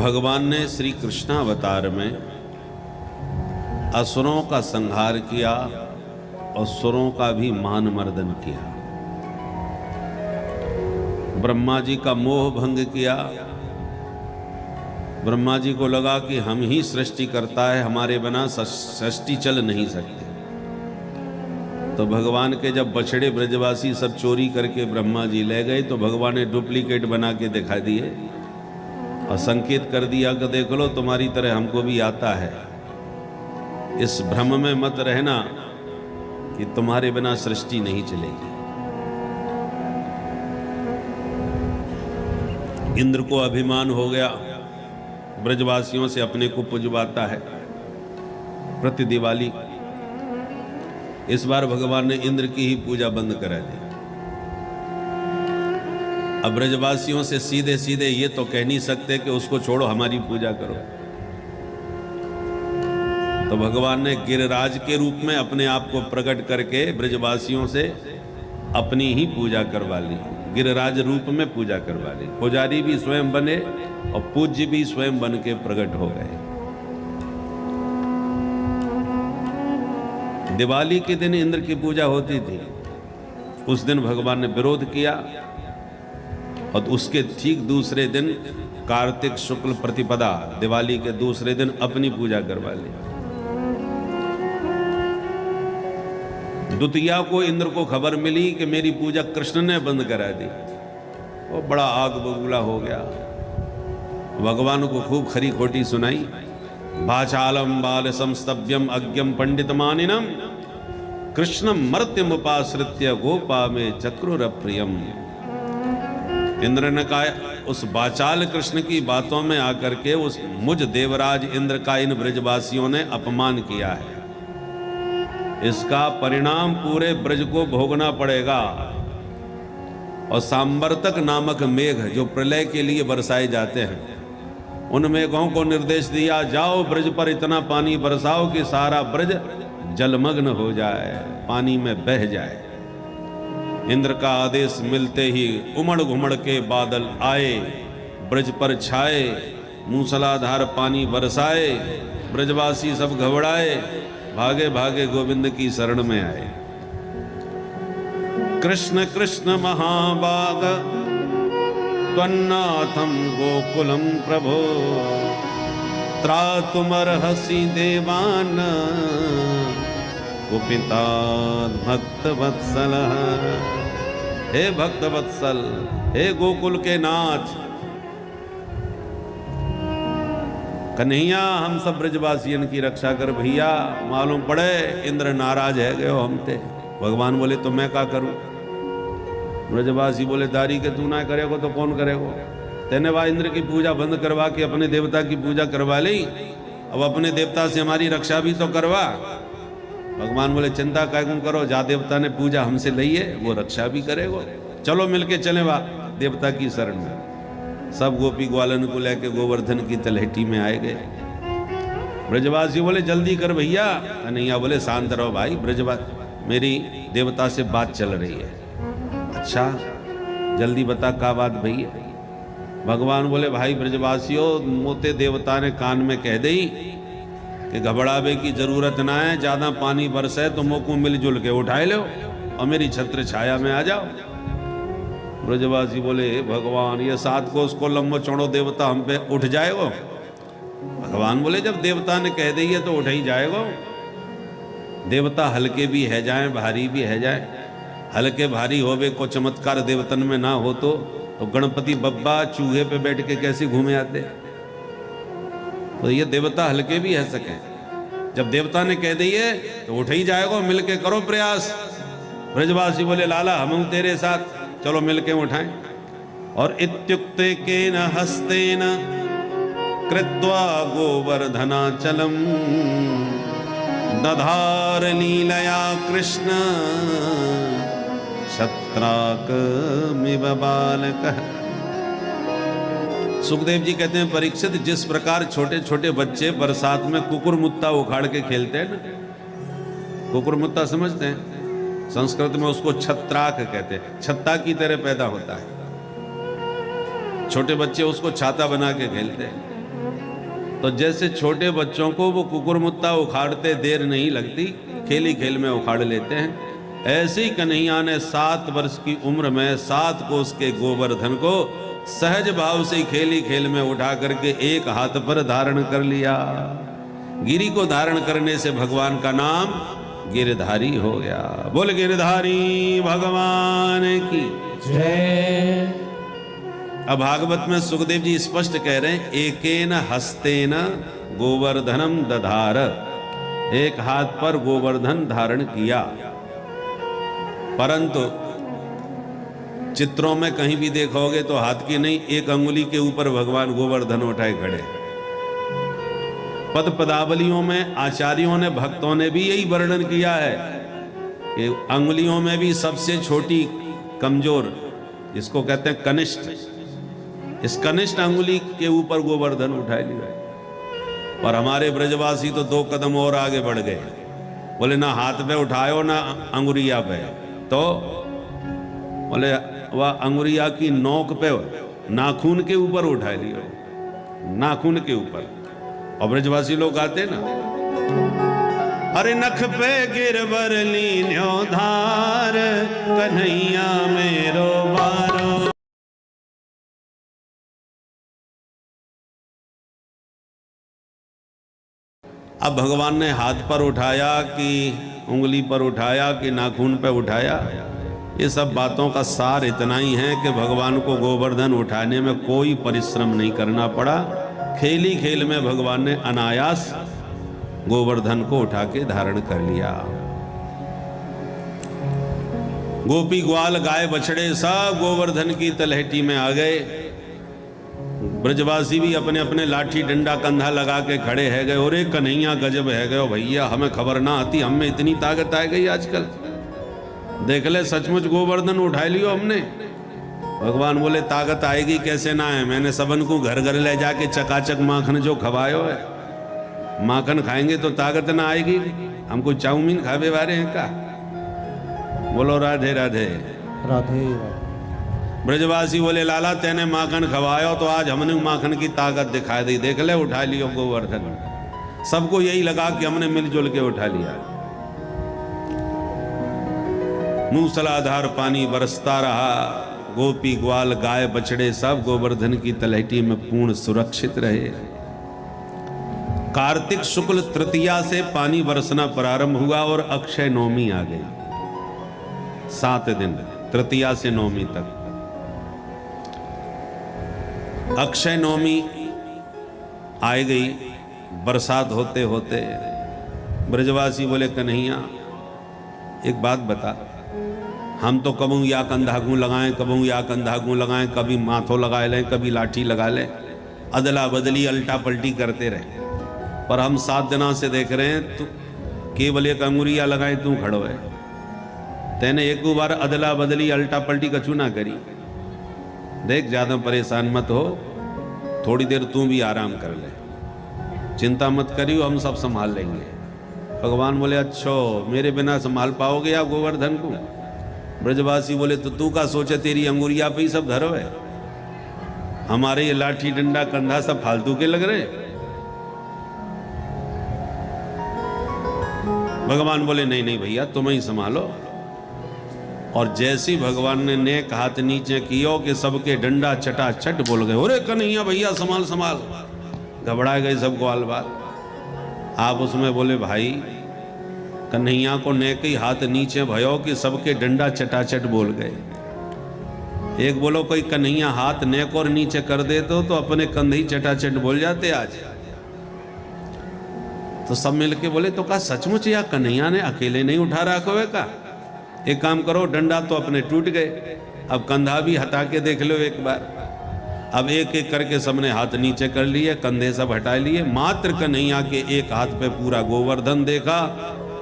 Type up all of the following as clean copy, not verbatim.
भगवान ने श्री कृष्णावतार में असुरों का संहार किया और सुरों का भी मान मर्दन किया। ब्रह्मा जी का मोह भंग किया। ब्रह्मा जी को लगा कि हम ही सृष्टि करता है, हमारे बिना सृष्टि चल नहीं सकती। तो भगवान के जब बछड़े ब्रजवासी सब चोरी करके ब्रह्मा जी ले गए तो भगवान ने डुप्लीकेट बना के दिखा दिए और संकेत कर दिया कि देख लो तुम्हारी तरह हमको भी आता है। इस भ्रम में मत रहना कि तुम्हारे बिना सृष्टि नहीं चलेगी। इंद्र को अभिमान हो गया, ब्रजवासियों से अपने को पुजवाता है। प्रति दिवाली इस बार भगवान ने इंद्र की ही पूजा बंद करा दी। अब ब्रजवासियों से सीधे सीधे ये तो कह नहीं सकते कि उसको छोड़ो हमारी पूजा करो। तो भगवान ने गिरिराज के रूप में अपने आप को प्रकट करके ब्रजवासियों से अपनी ही पूजा करवा ली, गिरिराज रूप में पूजा करवा ली। पुजारी भी स्वयं बने और पूज्य भी स्वयं बन के प्रकट हो गए। दिवाली के दिन इंद्र की पूजा होती थी, उस दिन भगवान ने विरोध किया और उसके ठीक दूसरे दिन कार्तिक शुक्ल प्रतिपदा दिवाली के दूसरे दिन अपनी पूजा करवा ली। द्वितीया को इंद्र को खबर मिली कि मेरी पूजा कृष्ण ने बंद करा दी। वो बड़ा आग बबूला हो गया, भगवान को खूब खरी खोटी सुनाई। भाचालम बाल संस्तभ्यम अज्ञम पंडित मानिनम कृष्णम मर्त्यम उपाश्रित्य गोपा में चक्रुर प्रियम। इंद्र ने कहा उस बाचाल कृष्ण की बातों में आकर के उस मुझ देवराज इंद्र का इन ब्रजवासियों ने अपमान किया है। इसका परिणाम पूरे ब्रज को भोगना पड़ेगा। और सांबर्तक नामक मेघ जो प्रलय के लिए बरसाए जाते हैं, उन मेघों को निर्देश दिया जाओ ब्रज पर इतना पानी बरसाओ कि सारा ब्रज जलमग्न हो जाए, पानी में बह जाए। इंद्र का आदेश मिलते ही उमड़ घुमड़ के बादल आए, ब्रज पर छाए, मूसलाधार पानी बरसाए। ब्रजवासी सब घबराए, भागे भागे गोविंद की शरण में आए। कृष्ण कृष्ण महाभाग त्वन्नाथम गोकुलम प्रभो त्रातुमर्हसि देवान कुपितात् भक्त वत्सल। हे भक्त वत्सल, हे गोकुल के नाथ कन्हैया, हम सब ब्रजवासियन की रक्षा कर भैया। मालूम पड़े इंद्र नाराज है गयो हमते। भगवान बोले तो मैं क्या करूं? ब्रजवासी बोले दारी के तू ना करेगो तो कौन करेगो? तेने वह इंद्र की पूजा बंद करवा के अपने देवता की पूजा करवा ली, अब अपने देवता से हमारी रक्षा भी तो करवा। भगवान बोले चिंता क्यों करो, जा देवता ने पूजा हमसे ली है वो रक्षा भी करेगो। चलो मिलके चले वाह देवता की शरण में। सब गोपी ग्वालन को लेके गोवर्धन की तलहटी में आए गए। ब्रजवासी बोले जल्दी कर भैया। कन्हैया बोले शांत रहो भाई, ब्रजवासी मेरी देवता से बात चल रही है। अच्छा जल्दी बता क्या बात भैया? भगवान बोले भाई ब्रजवासियों, मोते देवता ने कान में कह दी कि घबरावे की जरूरत ना है, ज्यादा पानी बरसे तो मोको मिलजुल के उठाए लो और मेरी छत्र छाया में आ जाओ। ब्रजवासी बोले भगवान ये 7 कोस को लंबो चौड़ो देवता हम पे उठ जाएगो? भगवान बोले जब देवता ने कह दी है तो उठ ही जाएगो। देवता हल्के भी है जाए भारी भी है जाए, हल्के भारी होवे को चमत्कार देवतन में ना हो तो गणपति बब्बा चूहे पे बैठ के कैसे घूमे आते? तो ये देवता हल्के भी है सके। जब देवता ने कह दी है तो उठ ही जाएगा, मिलके करो प्रयास। ब्रजवासी बोले लाला हम तेरे साथ, चलो मिलके उठाएं। और इत्युक्ते केन हस्तेन कृत्वा गोवर्धनाचलम दधार लीलया कृष्ण शत्राकमिव बालकः। सुखदेव जी कहते हैं परीक्षित, जिस प्रकार छोटे छोटे बच्चे बरसात में कुकुरमुत्ता उखाड़ के खेलते हैं ना, कुकुरमुत्ता समझते हैं? संस्कृत में उसको छत्राक कहते हैं, छत्ता की तरह पैदा होता है। छोटे बच्चे उसको छाता बना के खेलते हैं। तो जैसे छोटे बच्चों को वो कुकुरमुत्ता उखाड़ते देर नहीं लगती, खेली खेल में उखाड़ लेते हैं, ऐसे ही कन्हैया ने 7 वर्ष की उम्र में 7 कोस के गोवर्धन को सहज भाव से खेली खेल में उठा करके एक हाथ पर धारण कर लिया। गिरी को धारण करने से भगवान का नाम गिरधारी हो गया। बोल गिरधारी भगवान की जय। अब भागवत में सुखदेव जी स्पष्ट कह रहे हैं, एकेन हस्तेन गोवर्धनम दधार, एक हाथ पर गोवर्धन धारण किया। परंतु चित्रों में कहीं भी देखोगे तो हाथ की नहीं, एक अंगुली के ऊपर भगवान गोवर्धन उठाए खड़े। पद पदावलियों में आचार्यों ने, भक्तों ने भी यही वर्णन किया है कि अंगुलियों में भी सबसे छोटी कमजोर, जिसको कहते हैं कनिष्ठ, इस कनिष्ठ अंगुली के ऊपर गोवर्धन उठाए लिया। और हमारे ब्रजवासी तो 2 कदम और आगे बढ़ गए, बोले ना हाथ पे उठायो ना अंगुरिया पे, तो बोले वह अंगुरिया की नोक पे नाखून के ऊपर उठा लिया, नाखून के ऊपर। और ब्रजवासी लोग आते ना, अरे नख पे गिरवर लीन्यो धार, कन्हैया मेरो बारो। अब भगवान ने हाथ पर उठाया कि उंगली पर उठाया कि नाखून पे उठाया, ये सब बातों का सार इतना ही है कि भगवान को गोवर्धन उठाने में कोई परिश्रम नहीं करना पड़ा। खेली खेल में भगवान ने अनायास गोवर्धन को उठा के धारण कर लिया। गोपी ग्वाल गाय बछड़े सब गोवर्धन की तलहटी में आ गए। ब्रजवासी भी अपने अपने लाठी डंडा कंधा लगा के खड़े है गए। और एक कन्हैया गजब है गए भैया, हमें खबर ना आती, हम में इतनी ताकत आ गई आजकल। देख ले सचमुच गोवर्धन उठा लियो हमने। भगवान बोले ताकत आएगी कैसे ना है, मैंने सबन को घर घर ले जाके चकाचक माखन जो खवायो है, माखन खाएंगे तो ताकत ना आएगी। हमको चाउमीन खावे वाले हैं का? बोलो राधे राधे राधे। ब्रजवासी बोले लाला तेने माखन खवायो तो आज हमने माखन की ताकत दिखा दी, देख ले उठा लियो गोवर्धन। सबको यही लगा कि हमने मिलजुल के उठा लिया। मूसलाधार पानी बरसता रहा। गोपी ग्वाल गाय बछड़े सब गोवर्धन की तलहटी में पूर्ण सुरक्षित रहे। कार्तिक शुक्ल तृतीया से पानी बरसना प्रारंभ हुआ और अक्षय नवमी आ गई। 7 दिन तृतीया से नवमी तक। अक्षय नवमी आ गई, बरसात होते होते ब्रजवासी बोले कन्हैया एक बात बता, हम तो कबू या कंधागू लगाएं, कबू या कंधागू लगाएं, कभी माथो लगा लें, कभी लाठी लगा लें, अदला बदली अल्टा पलटी करते रहे। पर हम 7 दिनों से देख रहे हैं तू केवल एक अंगुरिया लगाए तू खड़ो है। तेने एक बार अदला बदली अल्टा पलटी कछू ना करी। देख ज्यादा परेशान मत हो, थोड़ी देर तू भी आराम कर ले, चिंता मत करियो, हम सब संभाल लेंगे। भगवान बोले अच्छो मेरे बिना संभाल पाओगे आप गोवर्धन को? ब्रजवासी बोले तो तू का सोचे, तेरी अंगुरिया पे ही सब धरो है, हमारे ये लाठी डंडा कंधा सब फालतू के लग रहे। भगवान बोले नहीं नहीं भैया तुम ही संभालो। और जैसी भगवान ने नेक हाथ नीचे कियो कि सबके डंडा चटाचट बोल गए, अरे कन्हैया भैया संभाल संभाल, घबरा गए सब ग्वाल बाल। आप उसमें बोले भाई कन्हैया को नेक ही हाथ नीचे भयो कि सबके डंडा चटाचट बोल गए। एक बोलो कोई कन्हैया हाथ नेक और नीचे कर दे तो अपने कंधे ही चटाचट बोल जाते आज। तो सब मिलके बोले तो का सचमुच या कन्हैया ने अकेले नहीं उठा रखा है का? एक काम करो, डंडा तो अपने टूट गए, अब कंधा भी हटा के देख लो एक बार। अब एक एक करके सबने हाथ नीचे कर लिए, कंधे सब हटा लिए, मात्र कन्हैया के एक हाथ पे पूरा गोवर्धन देखा।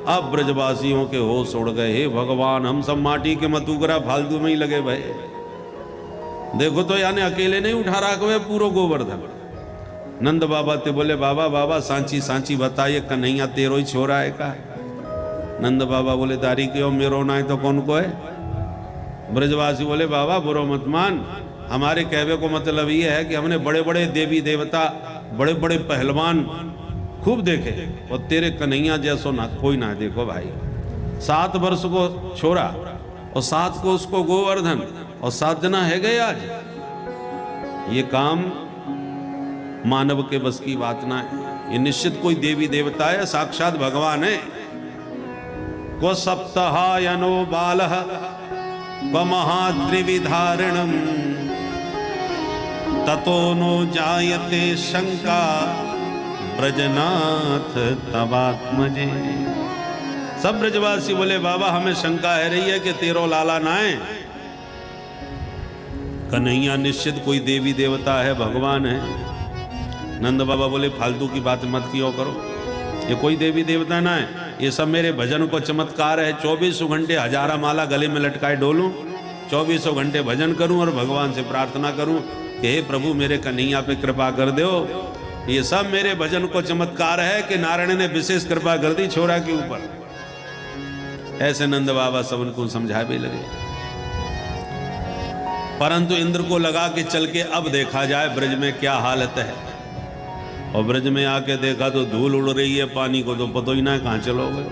अब ब्रजवासियों के होश उड़ गए, हे भगवान हम सब माटी के मतुगरा फालतू में ही लगे भाई। देखो तो यानी अकेले नहीं उठा रखा है पूरा गोवर्धन। नंद बाबा ते बोले बाबा बाबा सांची सांची बताइए कन्हैया तेरो ही छोरा है का? नंद बाबा बोले दारी क्यों मेरो ना है तो कौन को है? ब्रजवासी बोले बाबा बुरो मत मान, हमारे कहवे को मतलब ये है कि हमने बड़े बड़े देवी देवता, बड़े बड़े पहलवान खूब देखे, और तेरे कन्हैया जैसो ना कोई ना देखो भाई। 7 वर्ष को छोरा और 7 को उसको गोवर्धन और 7 जना है गए आज। ये काम मानव के बस की बात ना है, ये निश्चित कोई देवी देवता है, साक्षात भगवान है। को सप्ताहायनो बालः को महाद्रिविधारिणम ततो नो जायते शंका ब्रजनाथ तवात्मजे। सब ब्रजवासी बोले बाबा हमें शंका है रही है कि तेरो लाला ना है। कन्हैया निश्चित कोई देवी देवता है, भगवान है। नंद बाबा बोले फालतू की बात मत किया करो, ये कोई देवी देवता ना है, ये सब मेरे भजन को चमत्कार है। 24 घंटे हजारा माला गले में लटकाए डोलूं, 24 घंटे भजन करूं और भगवान से प्रार्थना करूं कि हे प्रभु मेरे कन्हैया पे कृपा कर दो। ये सब मेरे भजन को चमत्कार है कि नारायण ने विशेष कृपा कर दी छोरा के ऊपर। ऐसे नंद बाबा सब उनको समझा भी लगे। परंतु इंद्र को लगा कि चल के अब देखा जाए ब्रज में क्या हालत है, और ब्रज में आके देखा तो धूल उड़ रही है, पानी को तो पता ही ना है कहाँ चलो गए।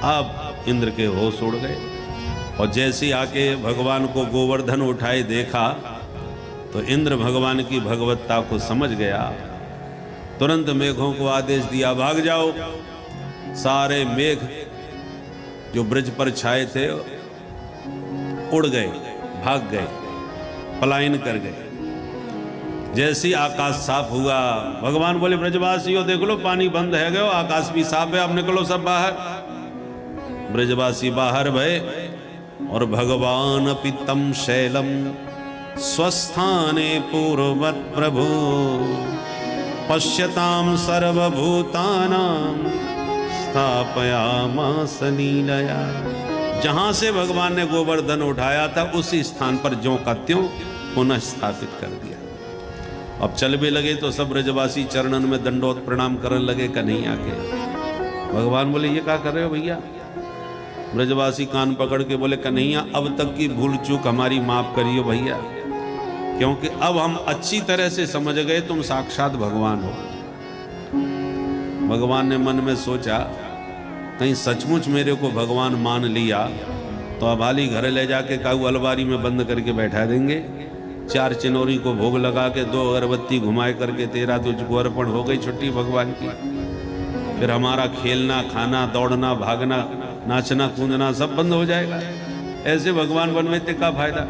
अब इंद्र के होश उड़ गए, और जैसे आके भगवान को गोवर्धन उठाए देखा तो इंद्र भगवान की भगवत्ता को समझ गया। तुरंत मेघों को आदेश दिया भाग जाओ। सारे मेघ जो ब्रज पर छाए थे उड़ गए, भाग गए, पलायन कर गए। जैसे ही आकाश साफ हुआ, भगवान बोले ब्रजवासियों देख लो पानी बंद है गयो, आकाश भी साफ है, अब निकलो सब बाहर। ब्रजवासी बाहर भय, और भगवान पितम शैलम स्वस्थाने पूर्ववत प्रभु पश्यताम सर्वभूतानां स्थापयामास लीलया। जहां से भगवान ने गोवर्धन उठाया था उसी स्थान पर ज्यों का त्यों पुनः स्थापित कर दिया। अब चल भी लगे तो सब ब्रजवासी चरणन में दंडोत प्रणाम करने लगे कन्हैया के। भगवान बोले ये क्या कर रहे हो भैया? ब्रजवासी कान पकड़ के बोले कन्हैया अब तक की भूल चूक हमारी माफ करियो भैया, क्योंकि अब हम अच्छी तरह से समझ गए तुम साक्षात भगवान हो। भगवान ने मन में सोचा कहीं सचमुच मेरे को भगवान मान लिया तो अब हाली घर ले जाके काऊ अलमारी में बंद करके बैठा देंगे, 4 चिनोरी को भोग लगा के 2 अगरबत्ती घुमाए करके तेरा तुझको अर्पण हो गई छुट्टी भगवान की। फिर हमारा खेलना खाना दौड़ना भागना नाचना कूदना सब बंद हो जाएगा। ऐसे भगवान बनने से क्या फायदा?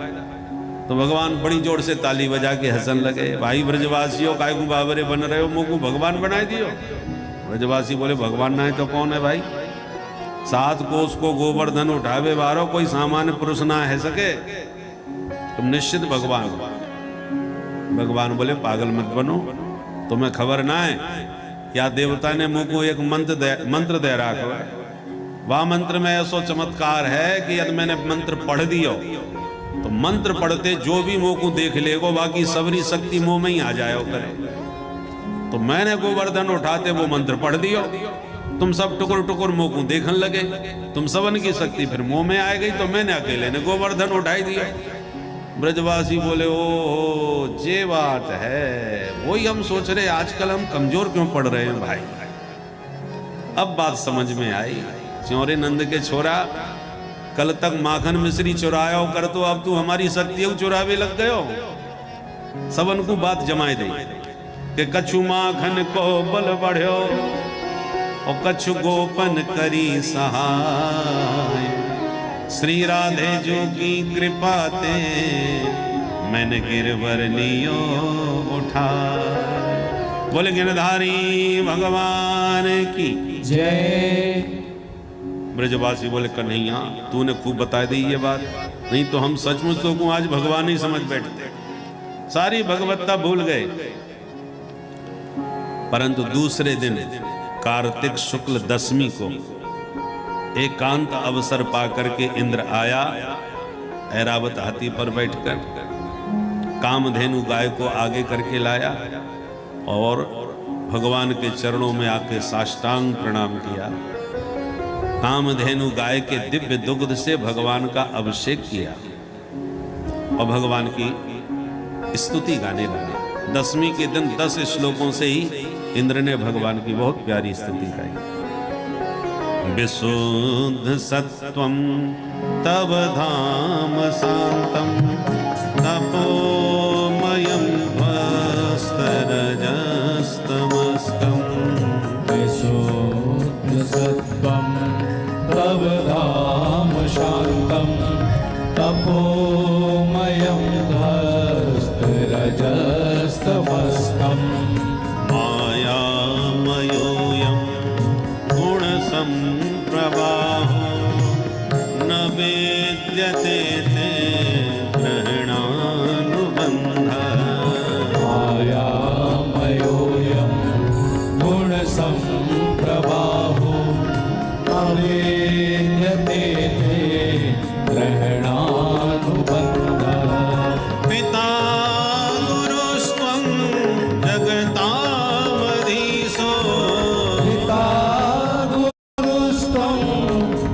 तो भगवान बड़ी जोर से ताली बजा के हंसन लगे। भाई ब्रजवासियों काय को बाबरे बन रहे हो, मुँह को भगवान बनाए दियो। ब्रजवासी बोले भगवान ना है तो कौन है भाई? 7 कोस को गोवर्धन उठावे बारो, कोई सामान्य पुरुष ना है सके, तुम निश्चित भगवान हो। भगवान बोले पागल मत बनो, तुम्हें खबर ना है या देवता ने मुँह को एक मंत्र दे रखा है। वह मंत्र में ऐसा चमत्कार है कि यदि मैंने मंत्र पढ़ दियो तो मंत्र पढ़ते जो भी मुंह को देख लेगो बाकी सबरी शक्ति मुंह में ही आ जाए करे। तो मैंने गोवर्धन उठाते वो मंत्र पढ़ दियो, तुम सब टुकुर टुकुर मुंह को देखने लगे, तुम सबन की शक्ति फिर मुंह में आ गई, तो मैंने अकेले ने गोवर्धन उठाई दिया। ब्रजवासी बोले ओ ये बात है, वही हम सोच रहे आजकल हम कमजोर क्यों पड़ रहे हैं भाई। अब बात समझ में आई। च्योरे नंद के छोरा, कल तक माखन मिश्री चुराया कर, तो अब तू हमारी शक्ति चुरावे लग गयो। सबन को बात जमाए दी कि कछु माखन को बल बढ़्यो और कछु गोपन करी सहाय, श्री राधे जो की कृपा ते मैंने गिरवर लियो उठा। बोले गिरधारी भगवान की जय। ब्रजवासी बोले कन्हैया तूने खूब बता दी ये बात, नहीं तो हम सचमुच तो को आज भगवान ही समझ बैठते, सारी भगवत्ता भूल गए। परंतु दूसरे दिन कार्तिक शुक्ल दशमी को एकांत अवसर पाकर के इंद्र आया, ऐरावत हाथी पर बैठकर कामधेनु गाय को आगे करके लाया और भगवान के चरणों में आके साष्टांग प्रणाम किया। कामधेनु गाय के दिव्य दुग्ध से भगवान का अभिषेक किया। और भगवान की स्तुति गाने लगे। दशमी के दिन 10 श्लोकों से ही इंद्र ने भगवान की बहुत प्यारी स्तुति गाई। विशुद्ध सत्वं तव धाम शांतम तपोमयं भस्तरजस्तमस्कं। विशुद्ध सत्वं तव धाम शांतं तपोमयं भस्तरजस्तमस्कम्। मायामयोऽयं गुणसम्प्रवाहो न वेद्यते ते ग्रहणानुबन्धः। मायामयोऽयं गुणसम्प्रवाहो न वेद्यते ते ग्रहणानुबन्धः। पिता गुरुस्त्वं जगतामधीशो। पिता गुरुस्त्वं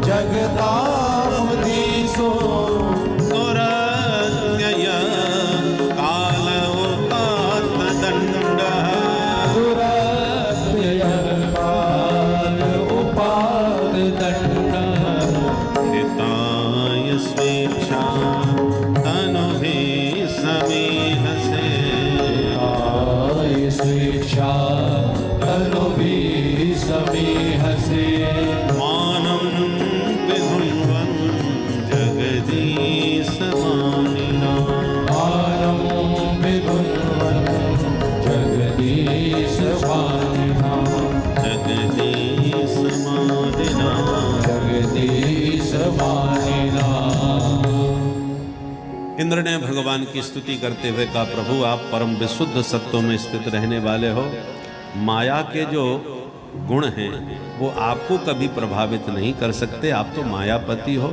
जगतामधीशो। दुरत्यय कालोपातदण्डः। दुरत्यय काल उपातदण्डः। हिताय स्वेच्छा तनुभिः समीहसे। आय स्वेच्छा तनुभिः समीहसे। मानं विधुन्वन् जगदीशमानिना। मानं विधुन्वन् जगदीशमानिना। जगदीशमानिना। जगदीशमानिना। इंद्र ने भगवान की स्तुति करते हुए कहा, प्रभु आप परम विशुद्ध सत्व में स्थित रहने वाले हो। माया के जो गुण हैं वो आपको कभी प्रभावित नहीं कर सकते। आप तो मायापति हो।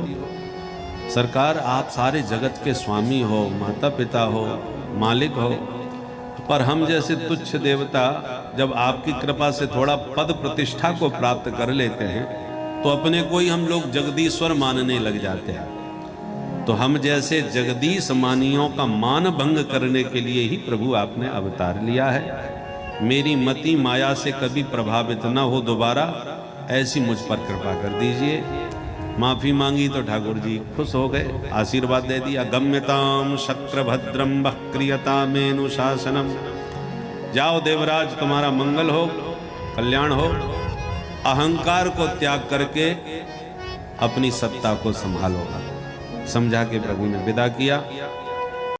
सरकार आप सारे जगत के स्वामी हो, माता पिता हो, मालिक हो। पर हम जैसे तुच्छ देवता जब आपकी कृपा से थोड़ा पद प्रतिष्ठा को प्राप्त कर लेते हैं तो अपने को ही हम लोग जगदीश्वर मानने लग जाते हैं। तो हम जैसे जगदीश मानियों का मान भंग करने के लिए ही प्रभु आपने अवतार लिया है। मेरी मति माया से कभी प्रभावित न हो दोबारा, ऐसी मुझ पर कृपा कर दीजिए। माफी मांगी तो ठाकुर जी खुश हो गए, आशीर्वाद दे दिया। गम्यताम शक्रभद्रम वक्रियतामेनुशासनम। जाओ देवराज, तुम्हारा मंगल हो, कल्याण हो। अहंकार को त्याग करके अपनी सत्ता को संभालो। समझा के प्रभु ने विदा किया।